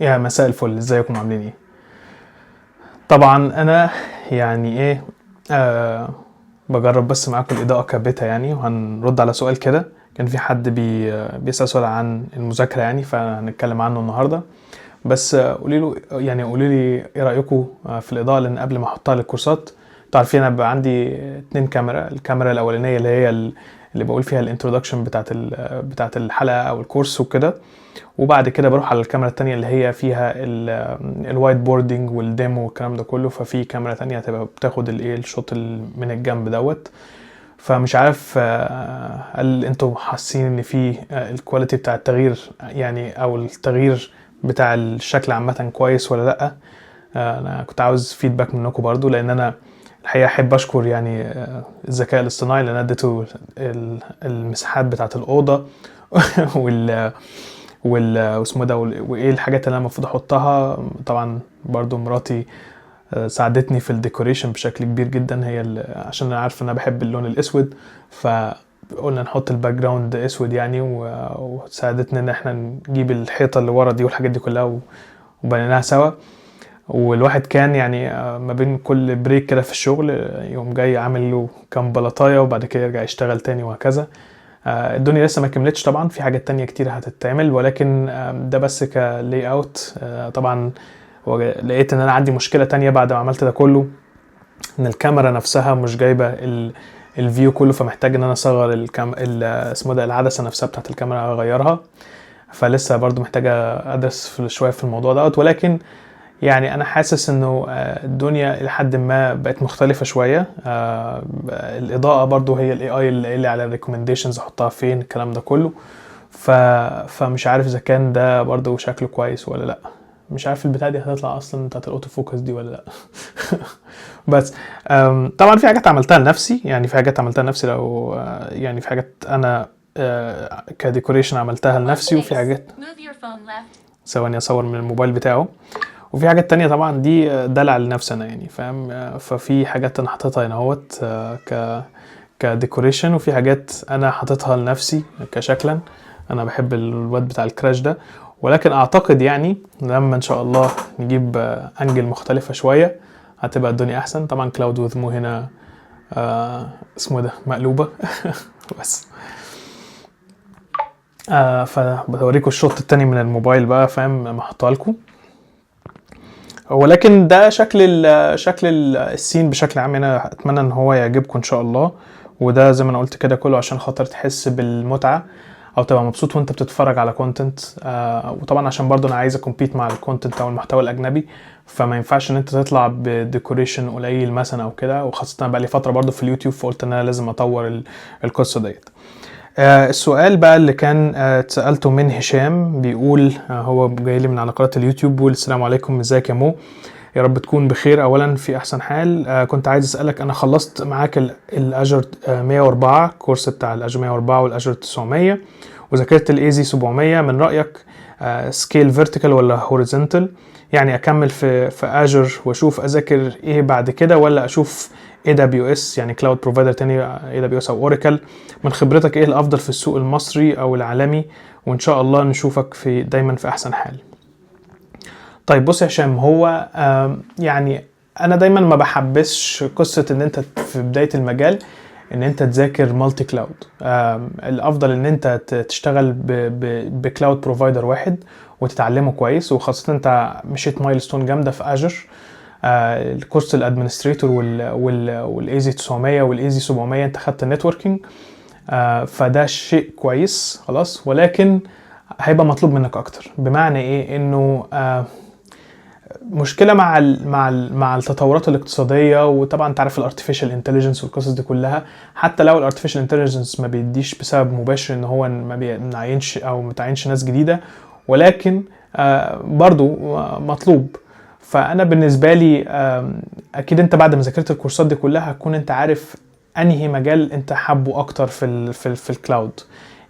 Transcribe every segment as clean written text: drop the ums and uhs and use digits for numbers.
يا مساء الفل، ازيكم عاملين ايه؟ طبعا انا يعني ايه آه بجرب بس معاكم الاضاءة كبتة يعني، وهنرد على سؤال كده. كان في حد بيسأل سؤال عن المذاكرة يعني، فهنتكلم عنه النهاردة. بس قولي لي ايه رأيكم في الإضاءة، لان قبل ما احطها للكورسات انتوا عارفين انا بقى عندي اتنين كاميرا. الكاميرا الأولانية اللي هي اللي بقول فيها الانترودكشن بتاعت الحلقة او الكورس وكده، وبعد كده بروح على الكاميرا التانية اللي هي فيها الوايت بوردنج والديمو والكلام ده كله. ففي كاميرا تانية هتبقى بتاخد الشوت من الجنب دوت. فمش عارف هل انتوا حاسين ان في الكواليتي بتاع التغيير يعني، او التغيير بتاع الشكل عامة كويس ولا لأ؟ انا كنت عاوز فيدباك منكم برضو، لان انا الحقيقة احب اشكر يعني الذكاء الاصطناعي، لان اديته المساحات بتاعت الأوضة وال واسمه ده وايه الحاجات اللي انا المفروض احطها. طبعا برضو مراتي ساعدتني في الديكوريشن بشكل كبير جدا، هي عشان انا عارف ان انا بحب اللون الاسود، فقلنا نحط الباك جراوند اسود يعني، وساعدتنا ان احنا نجيب الحيطه اللي ورا دي والحاجات دي كلها وبنيناها سوا. والواحد كان يعني ما بين كل بريك كده في الشغل يوم جاي عامل له كام بلاطايه، وبعد كده يرجع يشتغل تاني وهكذا. الدنيا لسه ما كملتش طبعا، في حاجات تانية كتير هتتعمل، ولكن ده بس كلاي اوت. طبعا لقيت ان انا عندي مشكلة تانية بعد ما عملت ده كله، ان الكاميرا نفسها مش جايبة الفيو كله، فمحتاج ان انا اصغر اسمه ده العدسة نفسها بتاعت الكاميرا اغيرها. فلسه برضو محتاجة ادرس شوية في الموضوع دوت، ولكن يعني انا حاسس انه الدنيا لحد ما بقت مختلفة شوية. الاضاءة برضو هي الاي اي اللي قايل لي على الريكومنديشنز احطها فين، الكلام ده كله. فمش عارف اذا كان ده برضو شكله كويس ولا لا. مش عارف البتاعة دي هتطلع اصلا بتاعت الاوتو فوكس دي ولا لا. بس طبعا في حاجات عملتها لنفسي، يعني في حاجات عملتها لنفسي، لو يعني في حاجات انا كديكوريشن عملتها لنفسي، وفي حاجات ثواني اصور من الموبايل بتاعه. وفي حاجات تانية طبعا دي دلع لنفسي انا يعني، فاهم؟ ففي حاجات انا حاططها هنا اهوت كديكوريشن، وفي حاجات انا حاططها لنفسي كشكلا. انا بحب الواد بتاع الكراش ده، ولكن اعتقد يعني لما ان شاء الله نجيب انجل مختلفة شوية هتبقى الدنيا احسن. طبعا كلاود وذمو هنا اسمه ده مقلوبة. بس فبوريكم الشوط التاني من الموبايل بقى، فاهم؟ محطها لكم. ولكن ده شكل السين بشكل عام. انا اتمنى ان هو يعجبكم ان شاء الله، وده زي ما انا قلت كده كله عشان خاطر تحس بالمتعه او تبقى مبسوط وانت بتتفرج على كونتنت. وطبعا عشان برضو انا عايز اكمبيت مع الكونتنت او المحتوى الاجنبي، فما ينفعش ان انت تطلع بديكوريشن قليل مثلا او كده. وخاصه انا بقى لي فتره برضو في اليوتيوب، فقلت ان انا لازم اطور القصه ديت. السؤال بقى اللي كان اتسألته من هشام، بيقول هو جاي لي من على قناة اليوتيوب، بيقول السلام عليكم، ازيك يا مو؟ يا رب تكون بخير. اولا في احسن حال. كنت عايز اسالك، انا خلصت معاك الاجر 104 كورس بتاع الاجر 104 والاجر 900، وذاكرت الايزي 700. من رايك سكيل فيرتيكال ولا هوريزونتال؟ يعني اكمل في اجر واشوف اذاكر ايه بعد كده، ولا اشوف اي دبليو اس يعني كلاود بروفايدر تاني، اي دبليو اس او اوراكل؟ من خبرتك ايه الافضل في السوق المصري او العالمي؟ وان شاء الله نشوفك دايما في احسن حال. طيب بص يا هشام، هو يعني انا دايما ما بحبسش قصة ان انت في بداية المجال ان انت تذاكر مالتي كلاود. الافضل ان انت تشتغل بكلاود بروفايدر واحد وتتعلمه كويس، وخاصة انت مشيت مايلستون جامدة في اجر. الكورس الادمنستريتور والايزي 900 والايزي 700 انت خدت النتوركينج، فده شيء كويس خلاص. ولكن هيبقى مطلوب منك اكتر. بمعنى ايه؟ انه مشكله مع التطورات الاقتصاديه، وطبعا انت عارف الارتفيشال انتليجنس والقصص دي كلها. حتى لو الارتفيشال انتليجنس ما بيديش بسبب مباشر ان هو ما بيعينش او متعينش ناس جديده، ولكن برضو مطلوب. فانا بالنسبه لي اكيد انت بعد ما ذاكرت الكورسات دي كلها هتكون انت عارف انهي مجال انت حابه اكتر في الكلاود.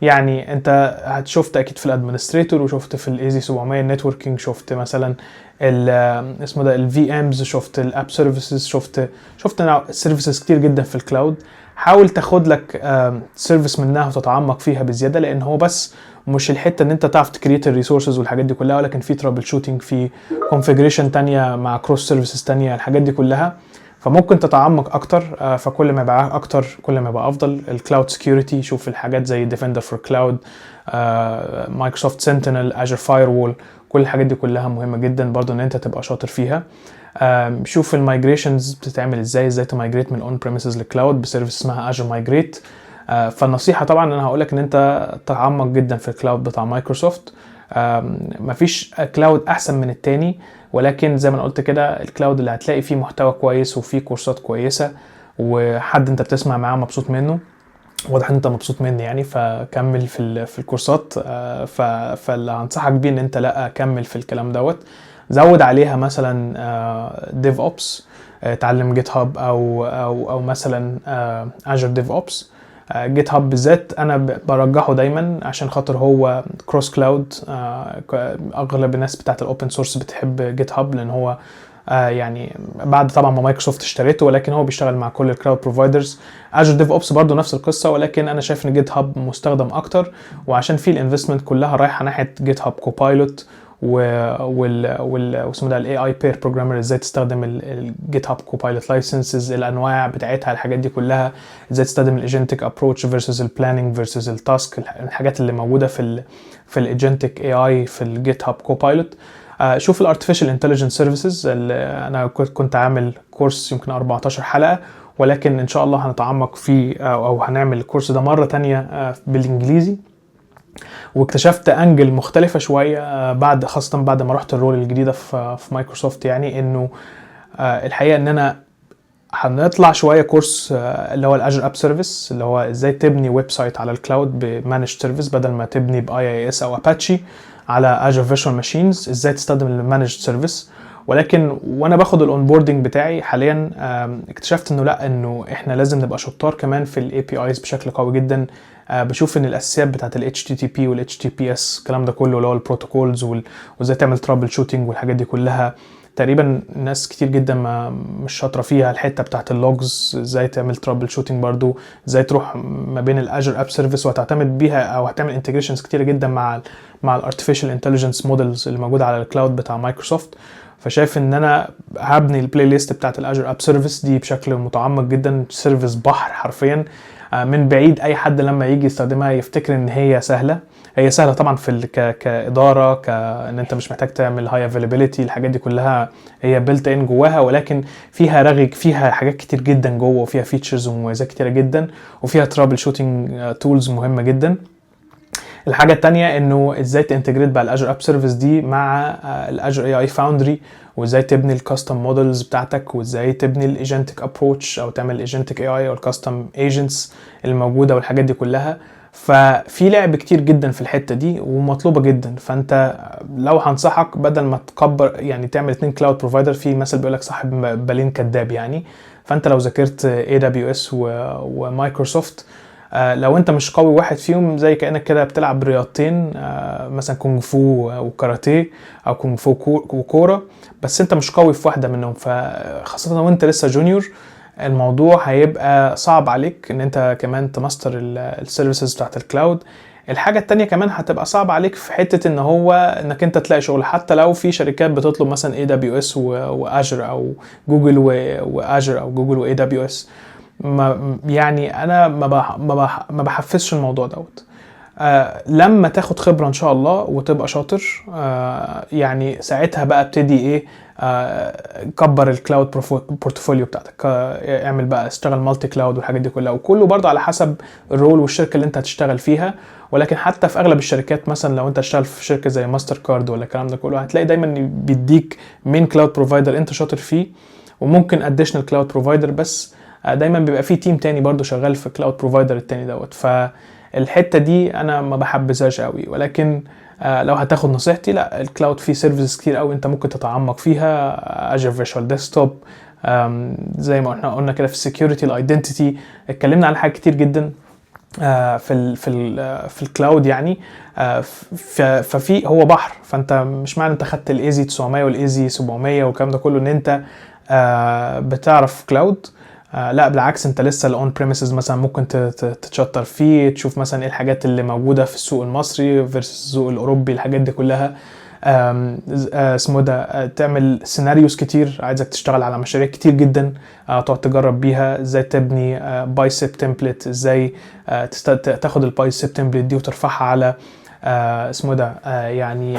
يعني انت شفت اكيد في الادمنستريتور، وشفت في الايزي 700 النتوركينج، شفت مثلا اسمه ده الفي امز، شفت الاب سيرفيسز، شفت سيرفيسز كتير جدا في الكلاود. حاول تاخد لك سيرفيس منها وتتعمق فيها بزياده، لان هو بس مش الحته ان انت تعرف تكريت الريسورسز والحاجات دي كلها، ولكن في ترابل شوتنج، في كونفيجريشن تانية مع كروس سيرفيسز تانية، الحاجات دي كلها. فممكن تتعمق اكتر. فكل ما يبقى اكتر كل ما يبقى افضل. الكلاود سكيورتي، شوف الحاجات زي ديفندر فور كلاود، مايكروسوفت سنتينل، اجر فاير وول، كل الحاجات دي كلها مهمه جدا برضو ان انت تبقى شاطر فيها. شوف المايجريشنز بتتعمل ازاي تمايجريت من اون بريميسز لكلاود بسيرفيس اسمها اجر مايجريت. فالنصيحه طبعا انا هقول لك ان انت تعمق جدا في الكلاود بتاع مايكروسوفت. مفيش كلاود احسن من التاني، ولكن زي ما انا قلت كده الكلاود اللي هتلاقي فيه محتوى كويس وفيه كورسات كويسه وحد انت بتسمع معاه مبسوط منه، واضح ان انت مبسوط مني يعني، فكمل في الكورسات. فاللي هنصحك بيه ان انت لا كمل في الكلام دوت. زود عليها مثلا ديف اوبس، اتعلم جيت هاب او مثلا اجر ديف اوبس. جيت هاب بالذات انا برجحه دايما عشان خاطر هو كروس كلاود. اغلب الناس بتاعت الاوبن سورس بتحب جيت هاب لان هو يعني بعد طبعا ما مايكروسوفت اشتريته، ولكن هو بيشتغل مع كل الكلاود بروفايدرز. اجر ديف اوبس برضو نفس القصه، ولكن انا شايف ان جيت هاب مستخدم اكتر، وعشان في الانفستمنت كلها رايحه ناحيه جيت هاب كوبايلوت واسمه ده الاي اي بير بروجرامر، ازاي تستخدم الجيت هاب كوبايلوت لايسنسز، الانواع بتاعتها، الحاجات دي كلها، ازاي تستخدم الايجنتيك ابروتش فيرسز البلاننج فيرسز التاسك، الحاجات اللي موجوده في الايجنتيك اي اي في الجيت هاب كوبايلوت. شوف الارتفيشال انتليجنس سيرفيسز، انا كنت عامل كورس يمكن 14 حلقه، ولكن ان شاء الله هنتعمق فيه او هنعمل الكورس ده مره تانية بالانجليزي. واكتشفت انجل مختلفه شويه خاصه بعد ما رحت الرول الجديده في مايكروسوفت، يعني انه الحقيقه ان انا هنطلع شويه كورس اللي هو الاجر اب سيرفيس، اللي هو ازاي تبني ويب سايت على الكلاود بمانج سيرفيس بدل ما تبني باي اي اس او اباتشي على اجر فيرتشوال ماشينز، ازاي تستخدم المانج سيرفيس. ولكن وانا باخد الاونبوردنج بتاعي حاليا اكتشفت انه لا، انه احنا لازم نبقى شطار كمان في الاي بي ايز بشكل قوي جدا. بشوف ان الاساسيات بتاعت ال HTTP وال HTTPS الكلام ده كله اللي هو البروتوكولز وازاي تعمل ترابل شوتنج والحاجات دي كلها، تقريبا ناس كتير جدا مش شاطره فيها. الحته بتاعت اللوجز، ازاي تعمل ترابل شوتنج برضو، ازاي تروح ما بين الاجر اب سيرفيس وهتعتمد بيها او هتعمل انتجريشنز كتير جدا مع الارتفيشال انتليجنس مودلز اللي موجوده على الكلاود بتاع مايكروسوفت. فشايف ان انا هبني البلاي ليست بتاعت الاجر اب سيرفيس دي بشكل متعمق جدا، سيرفيس بحر حرفيا. من بعيد اي حد لما يجي يستخدمها يفتكر ان هي سهله. هي سهله طبعا في كاداره، كان انت مش محتاج تعمل هاي افيلابيلتي، الحاجات دي كلها هي بيلت ان جواها، ولكن فيها رغي، فيها حاجات كتير جدا جوه، وفيها فيتشرز ومميزات كتيره جدا، وفيها ترابل شوتنج تولز مهمه جدا. الحاجه الثانيه انه ازاي تانتجريت بقى الاجر اب سيرفيس دي مع الاجر اي اي فاوندري، وازاي تبني الكاستم مودلز بتاعتك، وازاي تبني الايجنتيك ابروتش او تعمل الايجنتيك اي اي او الكاستم ايجنتس الموجوده والحاجات دي كلها. ففي لعب كتير جدا في الحته دي ومطلوبه جدا. فانت لو هنصحك بدل ما تكبر يعني تعمل 2 كلاود بروفايدر، في مثل بيقول لك صاحب بالين كداب يعني. فانت لو ذاكرت AWS ومايكروسوفت، لو انت مش قوي واحد فيهم، زي كأنك كده بتلعب رياضتين، مثلا كونغ فو وكاراتيه او كونغ فو وكورة، بس انت مش قوي في واحدة منهم. فخاصة لو انت لسه جونيور الموضوع هيبقى صعب عليك ان انت كمان تماستر السيرفيسز بتاعت الكلاود. الحاجة التانية كمان هتبقى صعب عليك في حتة انك انت تلاقي شغل، حتى لو في شركات بتطلب مثلا AWS واجر او جوجل واجر او جوجل وAWS. يعني انا ما بحفزش الموضوع دوت. لما تاخد خبرة ان شاء الله وتبقى شاطر، يعني ساعتها بقى ابتدي ايه، كبر الكلاود بورتفوليو بتاعتك، اعمل بقى اشتغل مالتي كلاود والحاجات دي كلها، وكله برضه على حسب الرول والشركة اللي انت هتشتغل فيها. ولكن حتى في اغلب الشركات، مثلا لو انت هتشتغل في شركة زي ماستر كارد ولا الكلام ده كله، هتلاقي دايما بيديك مين كلاود بروفايدر انت شاطر فيه، وممكن اديشنال كلاود بروفايدر، بس دايما بيبقى فيه تيم تاني برضو شغال في كلاود بروفايدر التاني دوت. فالحته دي انا ما بحبذهاش قوي. ولكن لو هتاخد نصيحتي، لا، الكلاود فيه سيرفيسز كتير قوي انت ممكن تتعمق فيها. اجر فيرتشوال ديسكتوب، زي ما احنا قلنا كده، في السكيورتي، الايدنتيتي، اتكلمنا عن حاجات كتير جدا في الكلاود يعني. ففي هو بحر، فانت مش معنى انت خدت الايزي 900 والايزي 700 والكلام ده كله ان انت بتعرف كلاود. لا بالعكس، انت لسه الاون بريميسز مثلا ممكن تتشطر فيه، تشوف مثلا ايه الحاجات اللي موجوده في السوق المصري فيرسس السوق الاوروبي، الحاجات دي كلها. اسمه ده تعمل سيناريوز كتير، عايزك تشتغل على مشاريع كتير جدا، تقعد تجرب بيها ازاي تبني بايسب تمبلت، ازاي تاخد البايسب تمبلت دي وترفعها على اسمه ده يعني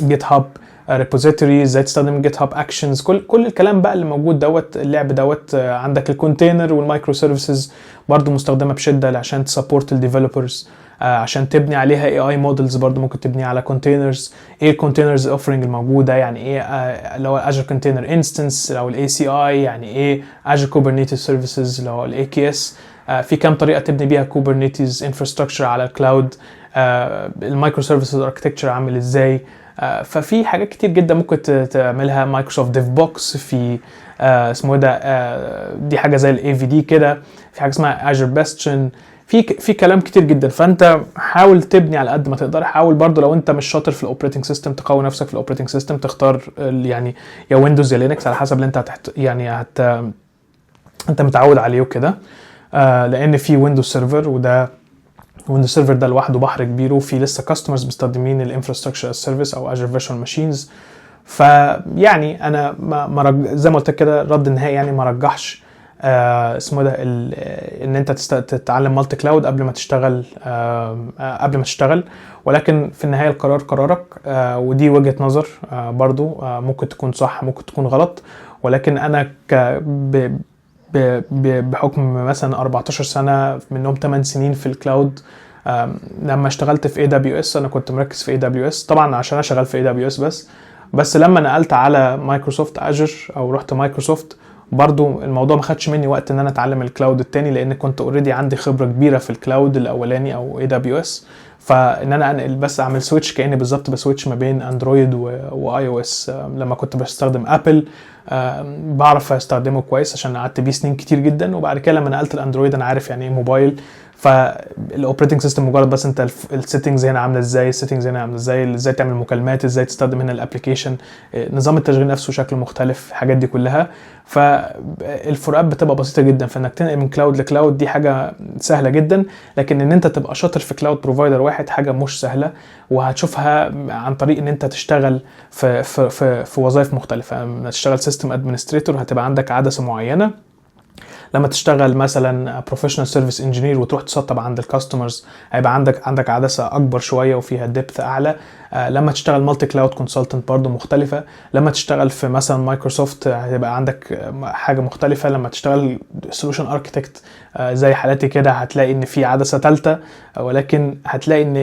جيت هاب ريبوزيتوري، ازاي تستخدم جيت هاب اكشنز، كل الكلام بقى اللي موجود دوت اللعب دوت. عندك الكونتينر والمايكرو سيرفيسز برضو مستخدمه بشده عشان تسبورت الديفلوبرز، عشان تبني عليها اي اي مودلز، برضو ممكن تبني على كونتينرز. ايه الكونتينرز اوفرنج الموجوده، يعني ايه اللي هو اجر كونتينر انستنس، لو الاي سي اي، يعني ايه اجر كوبرنيتيز سيرفيسز، اللي هو الاي كي اس. في كام طريقه تبني بيها كوبرنيتيز انفراستراكشر على الكلاود، المايكرو سيرفيسز اركتكتشر عامل ازاي. ففي حاجات كتير جدا ممكن تعملها. مايكروسوفت ديف بوكس في اسمه ده دي حاجه زي الاي في دي كده. في حاجه اسمها اجر باستشن، في كلام كتير جدا. فانت حاول تبني على قد ما تقدر. حاول برضو لو انت مش شاطر في الاوبريتنج سيستم تقوي نفسك في الاوبريتنج سيستم، تختار يعني يا ويندوز يا لينكس على حسب اللي انت انت متعود عليه وكده. لان في ويندوز سيرفر، وده ويندوز سيرفر ده لوحده بحر كبير، وفي لسه كاستمرز مستخدمين الانفراستراكشر از سيرفيس او اجر فيرتشوال ماشينز. فيعني انا زي ما قلت كده الرد النهائي يعني ما رجحش اسمه ده ان انت تتعلم مالتي كلاود قبل ما تشتغل. ولكن في النهايه القرار قرارك، ودي وجهه نظر برضو ممكن تكون صح ممكن تكون غلط. ولكن انا بحكم مثلا 14 سنه منهم 8 سنين في الكلاود، لما اشتغلت في AWS انا كنت مركز في AWS طبعا عشان انا شغال في AWS بس لما نقلت على مايكروسوفت اجر او رحت مايكروسوفت، برضو الموضوع ما خدش مني وقت ان انا اتعلم الكلاود التاني، لان كنت اوريدي عندي خبره كبيره في الكلاود الاولاني او AWS. فان انا انقل بس اعمل سويتش كاني بالظبط بسويتش ما بين اندرويد واي او اس. لما كنت بستخدم ابل بعرف استخدمه كويس عشان قعدت بيه سنين كتير جدا، وبعد كده لما نقلت الاندرويد انا عارف يعني ايه موبايل. فالاوبريتنج سيستم مجرد بس انت السيتنجز هنا عامله ازاي، السيتنجز هنا عامله ازاي تعمل مكالمات، ازاي تستخدم هنا الابلكيشن، نظام التشغيل نفسه شكله مختلف، الحاجات دي كلها. فالفروقات بتبقى بسيطه جدا. فانك تنقل من كلاود لكلاود دي حاجه سهله جدا، لكن ان انت تبقى شاطر في كلاود بروفايدر واحد حاجه مش سهله، وهتشوفها عن طريق ان انت تشتغل في وظائف مختلفه. لما تشتغل سيستم ادمنستريتور هتبقى عندك عدسه معينه، لما تشتغل مثلا بروفيشنال سيرفيس انجينير وتروح تسطب عند الكاستمرز هيبقى عندك عدسه اكبر شويه وفيها ديبث اعلى. لما تشتغل مالتي كلاود كونسلتنت برضو مختلفه. لما تشتغل في مثلا مايكروسوفت هيبقى عندك حاجه مختلفه. لما تشتغل سولوشن اركتكت زي حالاتي كده هتلاقي ان في عدسه ثالثه، ولكن هتلاقي ان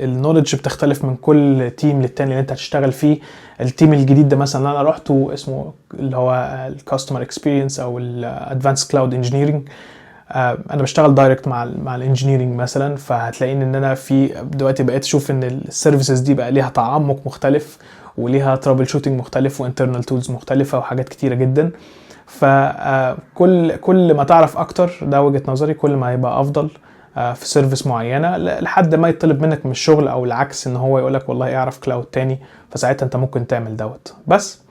النولج بتختلف من كل تيم للتاني اللي انت هتشتغل فيه. التيم الجديد ده مثلا انا رحته اسمه اللي هو الكاستمر اكسبيرينس او الادفانس كلاود انجينيرنج، انا بشتغل دايركت مع الانجينيرنج مثلا. فهتلاقي ان انا في دلوقتي بقيت اشوف ان السيرفيسز دي بقى ليها تعمق مختلف وليها ترابل شوتنج مختلف وانترنال تولز مختلفه وحاجات كتيره جدا. فكل ما تعرف اكتر، ده وجهة نظري، كل ما هيبقى افضل في سيرفيس معينه لحد ما يطلب منك من الشغل، او العكس ان هو يقولك والله اعرف كلاود تاني، فساعتها انت ممكن تعمل دوت. بس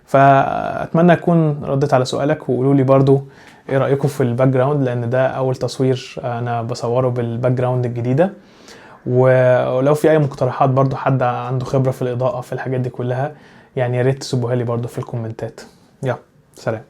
فاتمنى اكون رديت على سؤالك، وقولوا لي برضو ايه رايكم في الباك جراوند، لان ده اول تصوير انا بصوره بالباك جراوند الجديده. ولو في اي مقترحات برضو، حد عنده خبره في الاضاءه في الحاجات دي كلها، يعني يا ريت تسيبوها لي برضو في الكومنتات. يلا سلام.